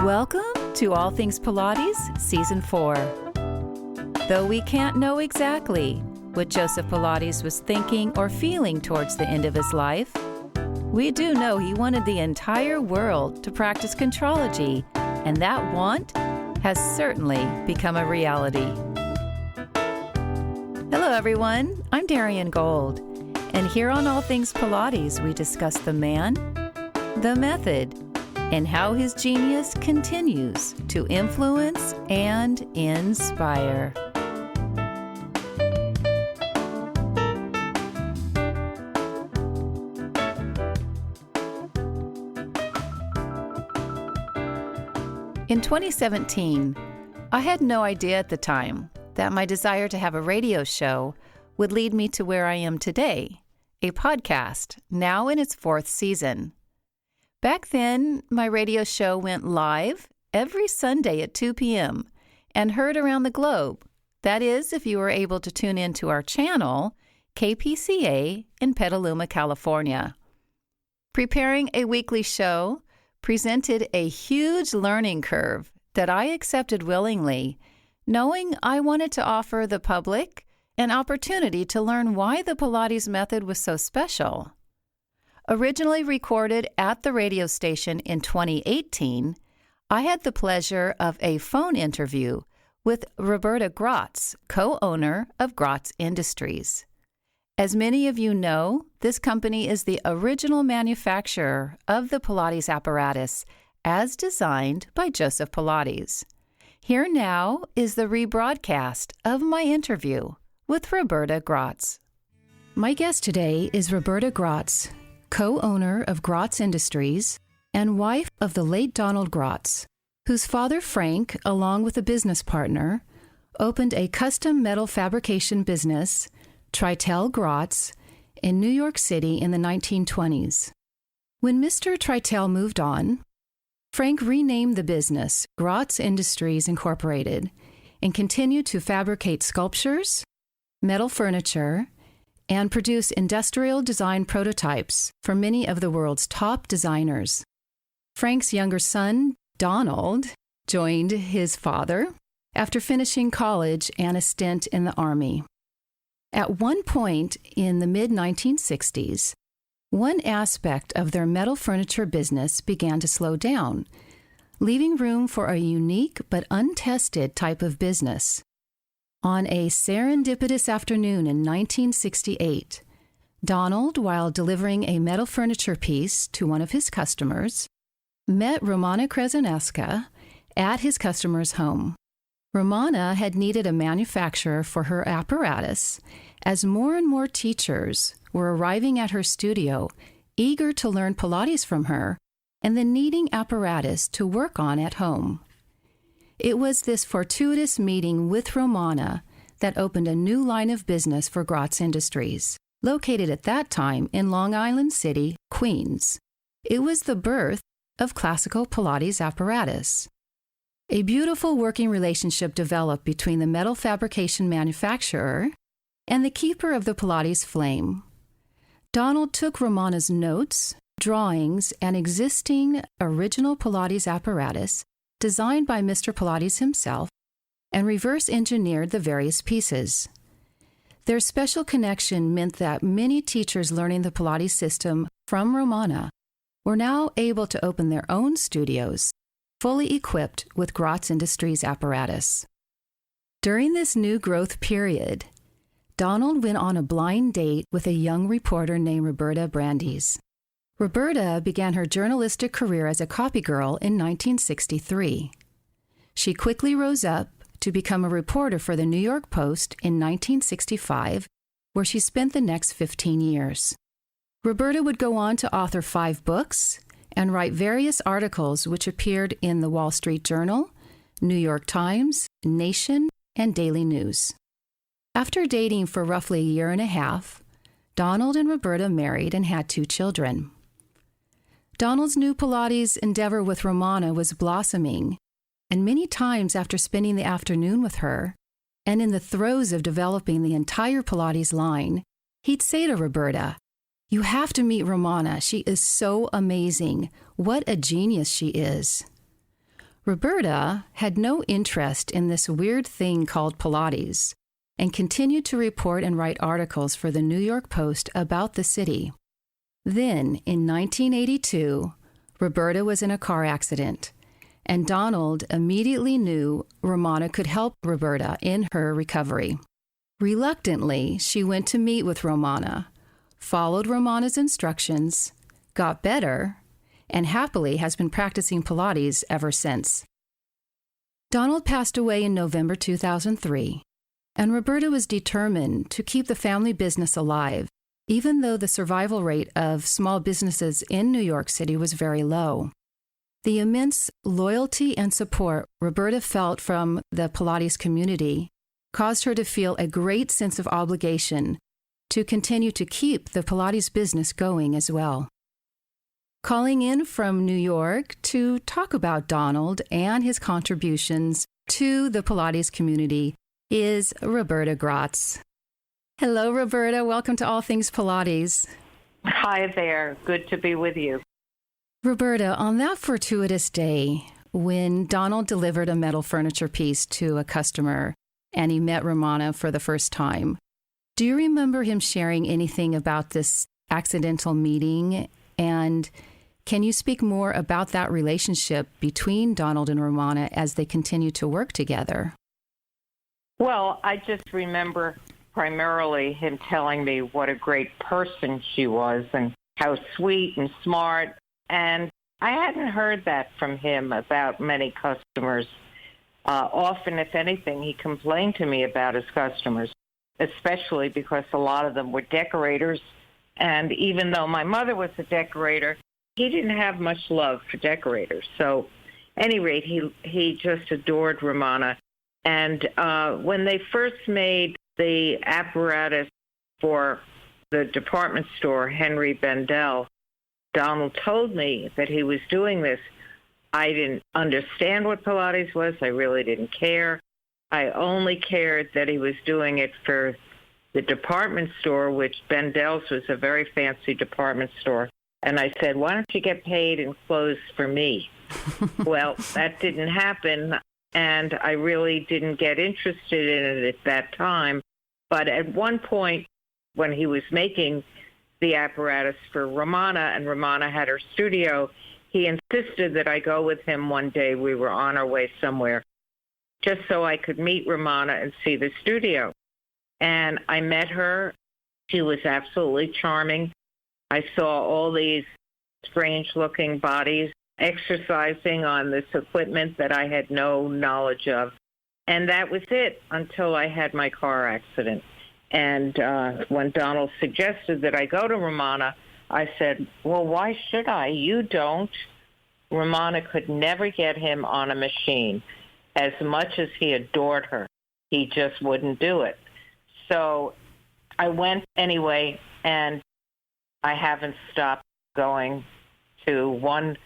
Welcome to All Things Pilates, Season 4. Though we can't know exactly what Joseph Pilates was thinking or feeling towards the end of his life, we do know he wanted the entire world to practice contrology, and that want has certainly become a reality. Hello everyone, I'm Darian Gold, and here on All Things Pilates we discuss the man, the method, and how his genius continues to influence and inspire. In 2017, I had no idea at the time that my desire to have a radio show would lead me to where I am today, a podcast now in its 4th season. Back then, my radio show went live every Sunday at 2 p.m. and heard around the globe. That is, if you were able to tune in to our channel, KPCA in Petaluma, California. Preparing a weekly show presented a huge learning curve that I accepted willingly, knowing I wanted to offer the public an opportunity to learn why the Pilates method was so special. Originally recorded at the radio station in 2018, I had the pleasure of a phone interview with Roberta Gratz, co-owner of Gratz Industries. As many of you know, this company is the original manufacturer of the Pilates apparatus as designed by Joseph Pilates. Here now is the rebroadcast of my interview with Roberta Gratz. My guest today is Roberta Gratz, co-owner of Gratz Industries and wife of the late Donald Gratz, whose father Frank, along with a business partner, opened a custom metal fabrication business, Treitel Gratz, in New York City in the 1920s. When Mr. Treitel moved on, Frank renamed the business Gratz Industries Incorporated and continued to fabricate sculptures, metal furniture, and produce industrial design prototypes for many of the world's top designers. Frank's younger son, Donald, joined his father after finishing college and a stint in the Army. At one point in the mid-1960s, one aspect of their metal furniture business began to slow down, leaving room for a unique but untested type of business. On a serendipitous afternoon in 1968, Donald, while delivering a metal furniture piece to one of his customers, met Romana Kryzanowska at his customer's home. Romana had needed a manufacturer for her apparatus as more and more teachers were arriving at her studio, eager to learn Pilates from her and then needing apparatus to work on at home. It was this fortuitous meeting with Romana that opened a new line of business for Gratz Industries, located at that time in Long Island City, Queens. It was the birth of classical Pilates apparatus. A beautiful working relationship developed between the metal fabrication manufacturer and the keeper of the Pilates flame. Donald took Romana's notes, drawings, and existing original Pilates apparatus designed by Mr. Pilates himself, and reverse engineered the various pieces. Their special connection meant that many teachers learning the Pilates system from Romana were now able to open their own studios, fully equipped with Gratz Industries apparatus. During this new growth period, Donald went on a blind date with a young reporter named Roberta Gratz. Roberta began her journalistic career as a copy girl in 1963. She quickly rose up to become a reporter for the New York Post in 1965, where she spent the next 15 years. Roberta would go on to author 5 books and write various articles which appeared in the Wall Street Journal, New York Times, Nation, and Daily News. After dating for roughly a year and a half, Donald and Roberta married and had 2 children. Donald's new Pilates endeavor with Romana was blossoming, and many times after spending the afternoon with her, and in the throes of developing the entire Pilates line, he'd say to Roberta, "You have to meet Romana. She is so amazing. What a genius she is." Roberta had no interest in this weird thing called Pilates and continued to report and write articles for the New York Post about the city. Then, in 1982, Roberta was in a car accident, and Donald immediately knew Romana could help Roberta in her recovery. Reluctantly, she went to meet with Romana, followed Romana's instructions, got better, and happily has been practicing Pilates ever since. Donald passed away in November 2003, and Roberta was determined to keep the family business alive, even though the survival rate of small businesses in New York City was very low. The immense loyalty and support Roberta felt from the Pilates community caused her to feel a great sense of obligation to continue to keep the Pilates business going as well. Calling in from New York to talk about Donald and his contributions to the Pilates community is Roberta Gratz. Hello, Roberta. Welcome to All Things Pilates. Hi there. Good to be with you. Roberta, on that fortuitous day when Donald delivered a metal furniture piece to a customer and he met Romana for the first time, do you remember him sharing anything about this accidental meeting? And can you speak more about that relationship between Donald and Romana as they continue to work together? Well, I just remember primarily him telling me what a great person she was and how sweet and smart. And I hadn't heard that from him about many customers. Often, if anything, he complained to me about his customers, especially because a lot of them were decorators. And even though my mother was a decorator, he didn't have much love for decorators. So, at any rate, he just adored Romana. And when they first made the apparatus for the department store, Henry Bendel, Donald told me that he was doing this. I didn't understand what Pilates was. I really didn't care. I only cared that he was doing it for the department store, which Bendel's was a very fancy department store. And I said, why don't you get paid in clothes for me? Well, that didn't happen, and I really didn't get interested in it at that time. But at one point, when he was making the apparatus for Romana, and Romana had her studio, he insisted that I go with him one day. We were on our way somewhere, just so I could meet Romana and see the studio. And I met her. She was absolutely charming. I saw all these strange-looking bodies exercising on this equipment that I had no knowledge of. And that was it until I had my car accident. And when Donald suggested that I go to Romana, I said, well, why should I? You don't. Romana could never get him on a machine. As much as he adored her, he just wouldn't do it. So I went anyway, and I haven't stopped going to one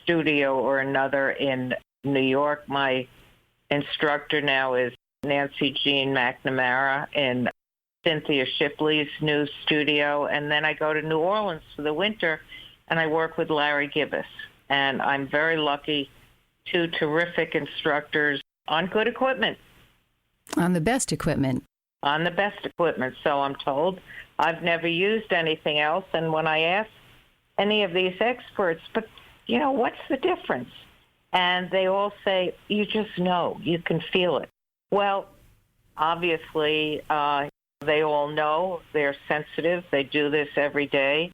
studio or another in New York. My instructor now is Nancy Jean McNamara in Cynthia Shipley's new studio. And then I go to New Orleans for the winter, and I work with Larry Gibbous. And I'm very lucky. Two terrific instructors on good equipment. On the best equipment. On the best equipment, so I'm told. I've never used anything else. And when I ask any of these experts, but, you know, what's the difference? And they all say, you just know. You can feel it. Well, obviously, they all know. They're sensitive. They do this every day.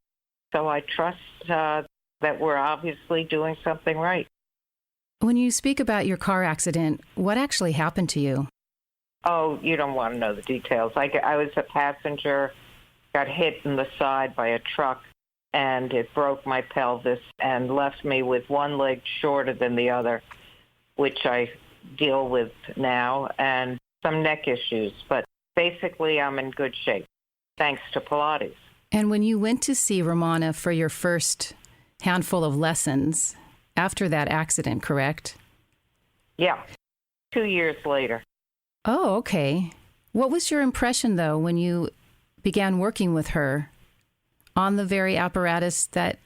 So I trust that we're obviously doing something right. When you speak about your car accident, what actually happened to you? Oh, you don't want to know the details. I was a passenger, got hit in the side by a truck, and it broke my pelvis and left me with one leg shorter than the other, which I deal with now, and some neck issues. But basically, I'm in good shape, thanks to Pilates. And when you went to see Romana for your first handful of lessons after that accident, correct? Yeah, 2 years later. Oh, okay. What was your impression, though, when you began working with her on the very apparatus that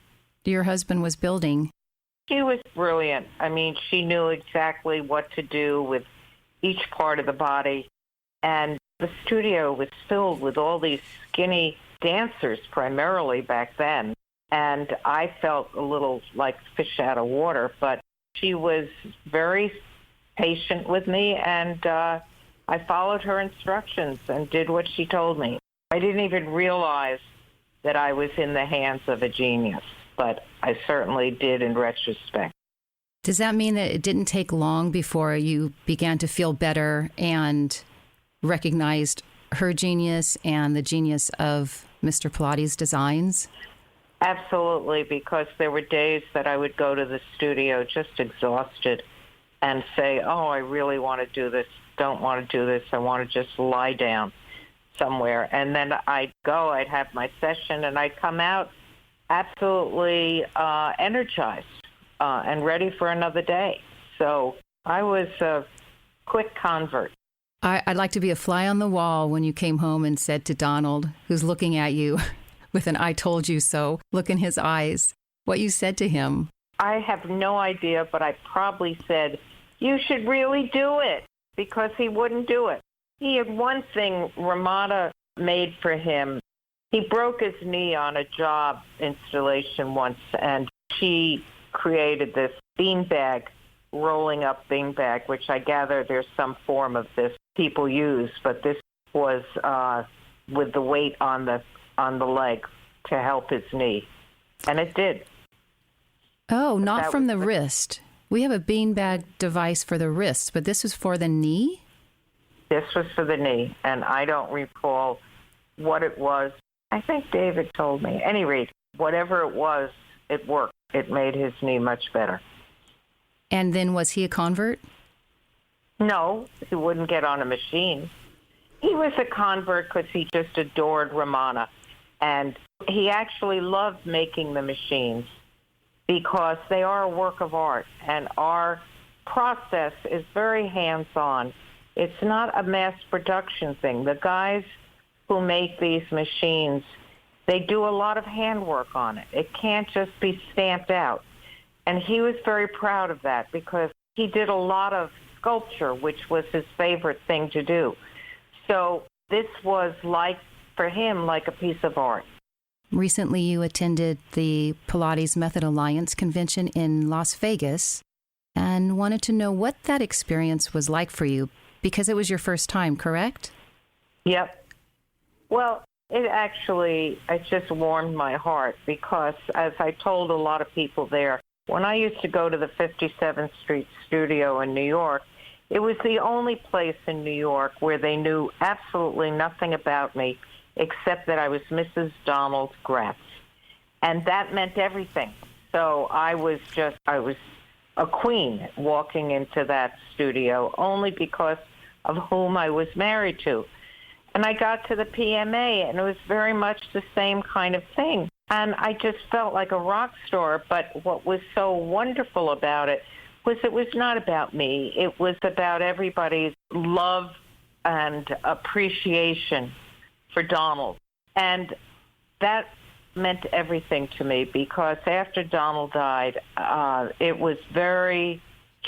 your husband was building? She was brilliant. I mean, she knew exactly what to do with each part of the body. And the studio was filled with all these skinny dancers, primarily back then. And I felt a little like fish out of water, but she was very patient with me, and I followed her instructions and did what she told me. I didn't even realize that I was in the hands of a genius, but I certainly did in retrospect. Does that mean that it didn't take long before you began to feel better and recognized her genius and the genius of Mr. Pilates' designs? Absolutely, because there were days that I would go to the studio just exhausted and say, oh, I really want to do this, don't want to do this, I want to just lie down somewhere. And then I'd go, I'd have my session, and I'd come out absolutely energized and ready for another day. So I was a quick convert. I'd like to be a fly on the wall when you came home and said to Donald, who's looking at you with an I told you so look in his eyes, what you said to him. I have no idea, but I probably said, you should really do it, because he wouldn't do it. He had one thing Romana made for him. He broke his knee on a job installation once, and she created this beanbag, rolling up beanbag, which I gather there's some form of this people use, but this was with the weight on the leg to help his knee, and it did. Oh, not from the wrist. We have a beanbag device for the wrist, but this was for the knee? This was for the knee, and I don't recall what it was. I think David told me. At any rate, whatever it was, it worked. It made his knee much better. And then was he a convert? No, he wouldn't get on a machine. He was a convert because he just adored Romana. And he actually loved making the machines because they are a work of art. And our process is very hands-on. It's not a mass production thing. The guys who make these machines, they do a lot of handwork on it. It can't just be stamped out. And he was very proud of that because he did a lot of sculpture, which was his favorite thing to do. So this was like, for him, like a piece of art. Recently, you attended the Pilates Method Alliance convention in Las Vegas and wanted to know what that experience was like for you because it was your first time, correct? Yep. Well, it just warmed my heart because, as I told a lot of people there, when I used to go to the 57th Street studio in New York, it was the only place in New York where they knew absolutely nothing about me except that I was Mrs. Donald Gratz. And that meant everything. So I was a queen walking into that studio only because of whom I was married to. And I got to the PMA, and it was very much the same kind of thing. And I just felt like a rock star. But what was so wonderful about it was not about me. It was about everybody's love and appreciation for Donald. And that meant everything to me because after Donald died, it was very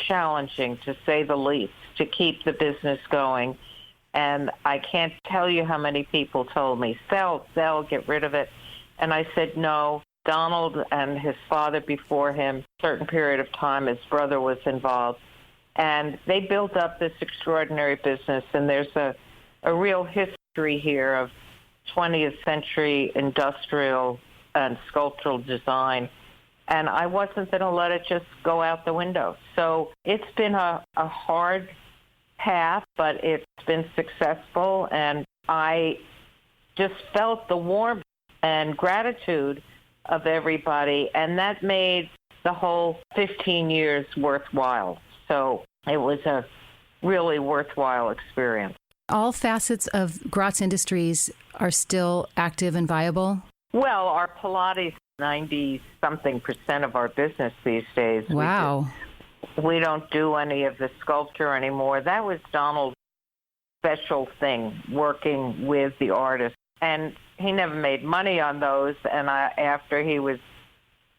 challenging, to say the least, to keep the business going. And I can't tell you how many people told me, sell, get rid of it. And I said, no. Donald and his father before him, a certain period of time, his brother was involved. And they built up this extraordinary business. And there's a real history here of 20th century industrial and sculptural design. And I wasn't going to let it just go out the window. So it's been a hard path, but it's been successful. And I just felt the warmth and gratitude of everybody, and that made the whole 15 years worthwhile. So it was a really worthwhile experience. All facets of Gratz Industries are still active and viable? Well, our Pilates, 90-something% of our business these days. Wow. We don't do any of the sculpture anymore. That was Donald's special thing, working with the artists. And he never made money on those. And after he was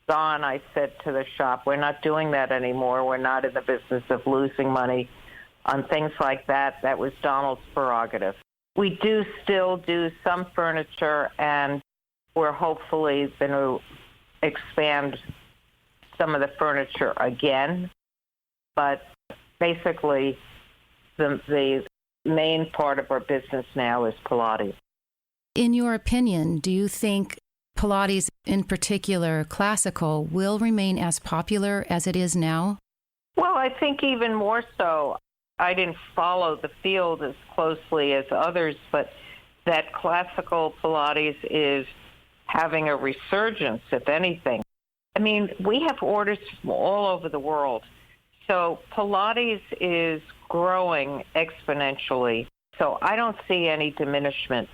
gone, I said to the shop, we're not doing that anymore. We're not in the business of losing money on things like that. That was Donald's prerogative. We do still do some furniture, and we're hopefully going to expand some of the furniture again. But basically, the main part of our business now is Pilates. In your opinion, do you think Pilates, in particular classical, will remain as popular as it is now? Well, I think even more so. I didn't follow the field as closely as others, but that classical Pilates is having a resurgence, if anything. I mean, we have orders from all over the world. So Pilates is growing exponentially. So I don't see any diminishment.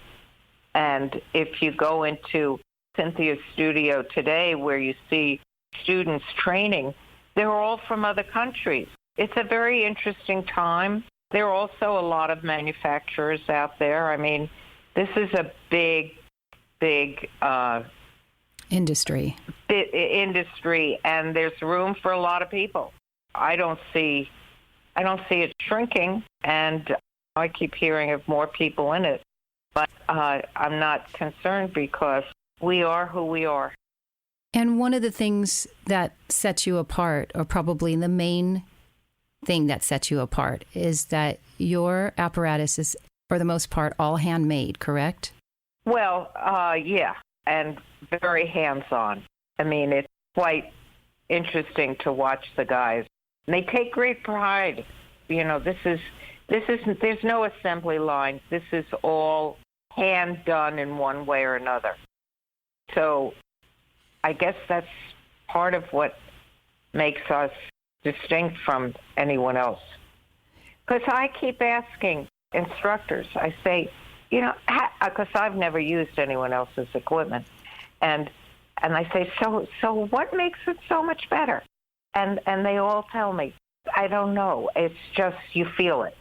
And if you go into Cynthia's studio today where you see students training, they're all from other countries. It's a very interesting time. There are also a lot of manufacturers out there. I mean, this is a big industry, and there's room for a lot of people. I don't see it shrinking, and I keep hearing of more people in it. But I'm not concerned because we are who we are. And one of the things that sets you apart, or probably the main thing that sets you apart, is that your apparatus is, for the most part, all handmade, correct? Well, yeah, and very hands-on. I mean, it's quite interesting to watch the guys. And they take great pride. You know, there's no assembly line. This is all hand done in one way or another. So I guess that's part of what makes us distinct from anyone else. Because I keep asking instructors, I say, you know, because I've never used anyone else's equipment. And I say, so what makes it so much better? And they all tell me, I don't know. It's just you feel it.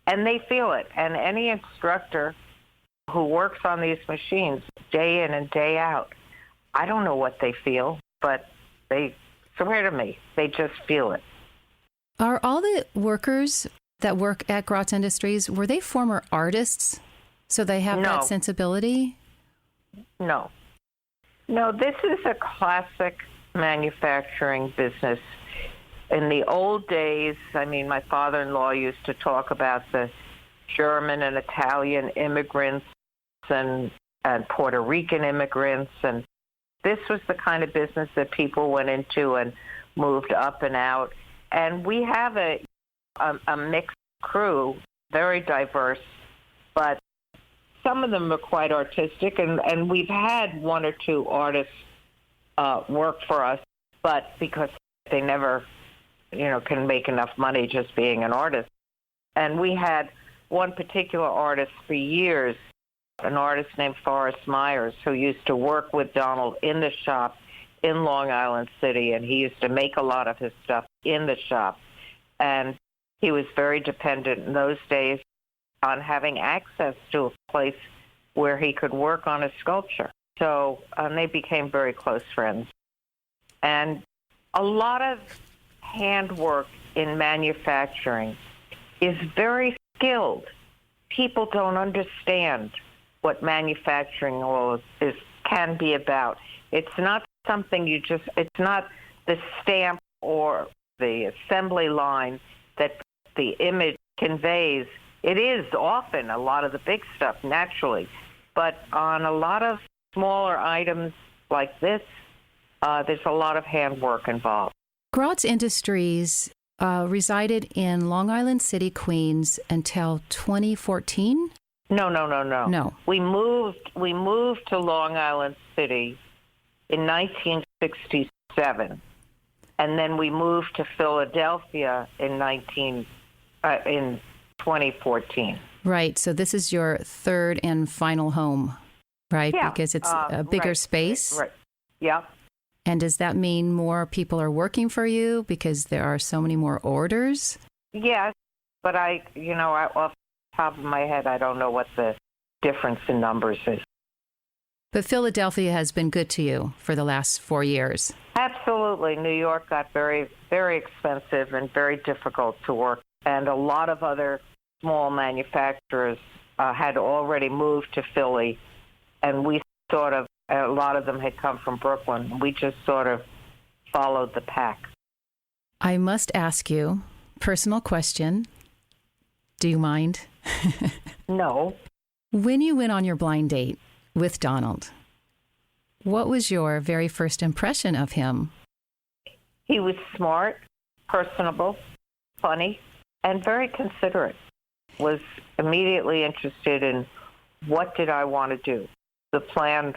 And they feel it. And any instructor who works on these machines day in and day out, I don't know what they feel, but they swear to me, they just feel it. Are all the workers that work at Gratz Industries, were they former artists? So they have that sensibility? No, this is a classic manufacturing business. In the old days, I mean, my father-in-law used to talk about the German and Italian immigrants and Puerto Rican immigrants, and this was the kind of business that people went into and moved up and out. And we have a mixed crew, very diverse, but some of them are quite artistic, and we've had one or two artists work for us, but because they never, can make enough money just being an artist. And we had one particular artist for years, an artist named Forrest Myers, who used to work with Donald in the shop in Long Island City, and he used to make a lot of his stuff in the shop. And he was very dependent in those days on having access to a place where he could work on a sculpture. So they became very close friends. And a lot of handwork in manufacturing is very skilled. People don't understand what manufacturing can be about. It's not something it's not the stamp or the assembly line that the image conveys. It is often a lot of the big stuff, naturally. But on a lot of smaller items like this, there's a lot of handwork involved. Gratz Industries resided in Long Island City, Queens until 2014? No. We moved to Long Island City in 1967, and then we moved to Philadelphia in 2014. Right. So this is your third and final home, right? Yeah. Because it's a bigger space. Right. Yeah. And does that mean more people are working for you because there are so many more orders? Yes, but off the top of my head, I don't know what the difference in numbers is. But Philadelphia has been good to you for the last 4 years. Absolutely. New York got very, very expensive and very difficult to work. And a lot of other small manufacturers had already moved to Philly. And we sort of, a lot of them had come from Brooklyn. We just sort of followed the pack. I must ask you, personal question. Do you mind? No. When you went on your blind date with Donald, what was your very first impression of him? He was smart, personable, funny, and very considerate. Was immediately interested in what did I want to do. The plan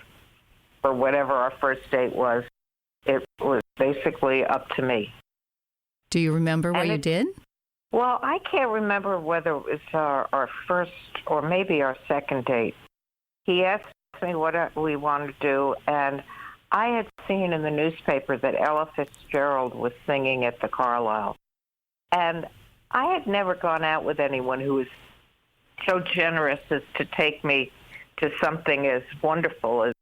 for whatever our first date was, it was basically up to me. Do you remember what you did? Well, I can't remember whether it was our first or maybe our second date. He asked me what we wanted to do, and I had seen in the newspaper that Ella Fitzgerald was singing at the Carlisle. And I had never gone out with anyone who was so generous as to take me to something as wonderful as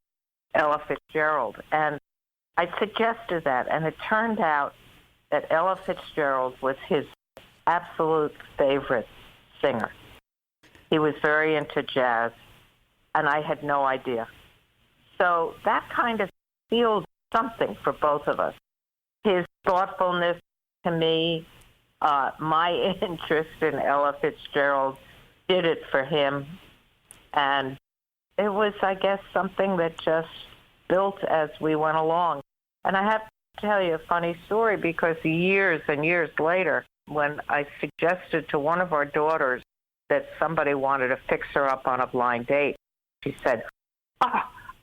Ella Fitzgerald. And I suggested that, and it turned out that Ella Fitzgerald was his absolute favorite singer. He was very into jazz, and I had no idea. So that kind of sealed something for both of us. His thoughtfulness to me, my interest in Ella Fitzgerald did it for him. And it was, I guess, something that just built as we went along. And I have to tell you a funny story, because years and years later, when I suggested to one of our daughters that somebody wanted to fix her up on a blind date, she said,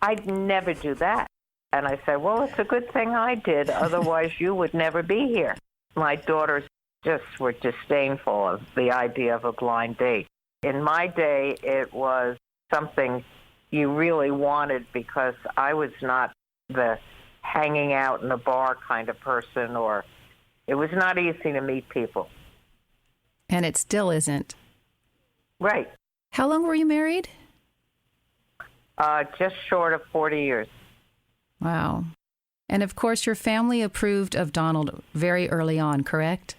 I'd never do that. And I said, well, it's a good thing I did. Otherwise, you would never be here. My daughters just were disdainful of the idea of a blind date. In my day, it was something you really wanted, because I was not the hanging out in a bar kind of person, or it was not easy to meet people. And it still isn't. Right. How long were you married? Just short of 40 years. Wow. And of course, your family approved of Donald very early on, correct?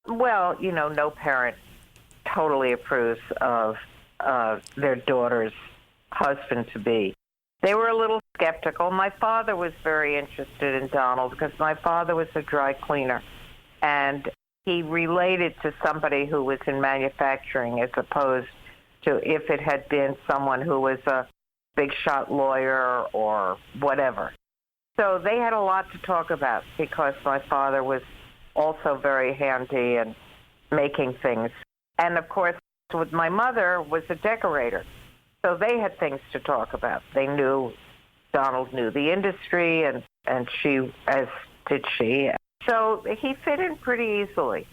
Well, no parent totally approves of their daughter's husband-to-be. They were a little skeptical. My father was very interested in Donald because my father was a dry cleaner, and he related to somebody who was in manufacturing as opposed to if it had been someone who was a big shot lawyer or whatever. So they had a lot to talk about because my father was also very handy and making things. And of course, with my mother was a decorator. So they had things to talk about. They knew, Donald knew the industry, and she, as did she. So he fit in pretty easily.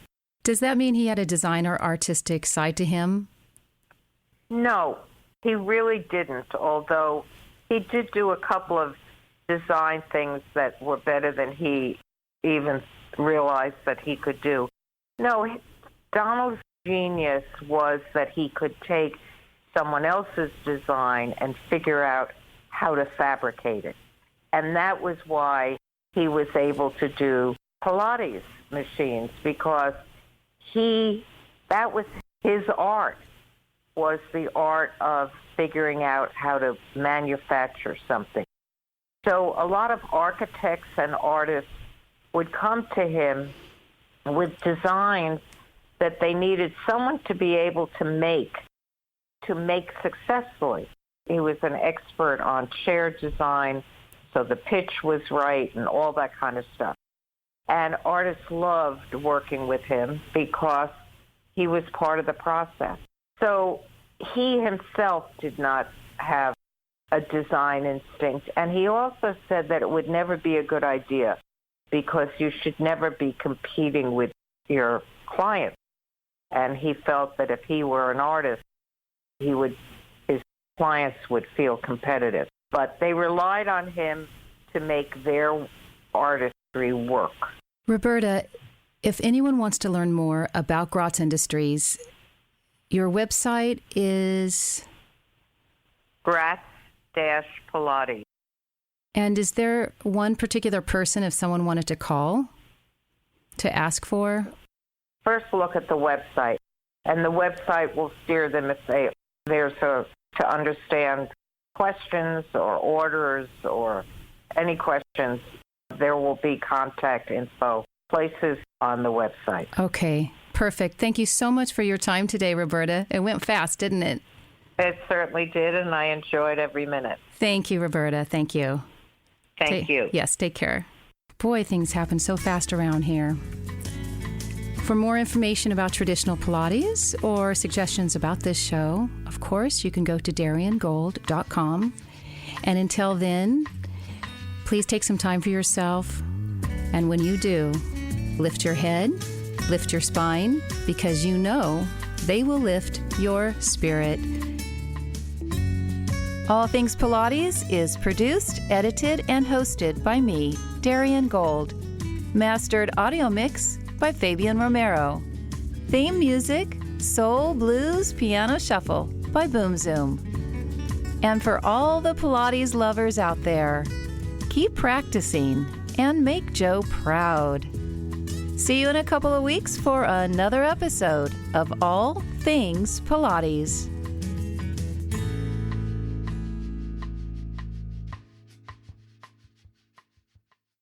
Does that mean he had a designer artistic side to him? No, he really didn't, although he did do a couple of design things that were better than he even realized that he could do. No, Donald's genius was that he could take someone else's design and figure out how to fabricate it. And that was why he was able to do Pilates machines, because that was his art, was the art of figuring out how to manufacture something. So a lot of architects and artists would come to him with designs that they needed someone to be able to make successfully. He was an expert on chair design, so the pitch was right and all that kind of stuff. And artists loved working with him because he was part of the process. So he himself did not have a design instinct. And he also said that it would never be a good idea because you should never be competing with your clients. And he felt that if he were an artist, his clients would feel competitive. But they relied on him to make their artistry work. Roberta, if anyone wants to learn more about Gratz Industries, your website is? Gratz Pilates. And is there one particular person, if someone wanted to call, to ask for? First, look at the website, and the website will steer them if there's to understand questions or orders or any questions. There will be contact info places on the website. Okay, perfect. Thank you so much for your time today, Roberta. It went fast, didn't it? It certainly did, and I enjoyed every minute. Thank you, Roberta. Thank you. Thank you. Yes, take care. Boy, things happen so fast around here. For more information about traditional Pilates or suggestions about this show, of course, you can go to DarianGold.com. And until then, please take some time for yourself. And when you do, lift your head, lift your spine, because you know they will lift your spirit. All Things Pilates is produced, edited, and hosted by me, Darian Gold. Mastered audio mix by Fabian Romero. Theme music, Soul Blues Piano Shuffle by Boom Zoom. And for all the Pilates lovers out there, keep practicing and make Joe proud. See you in a couple of weeks for another episode of All Things Pilates.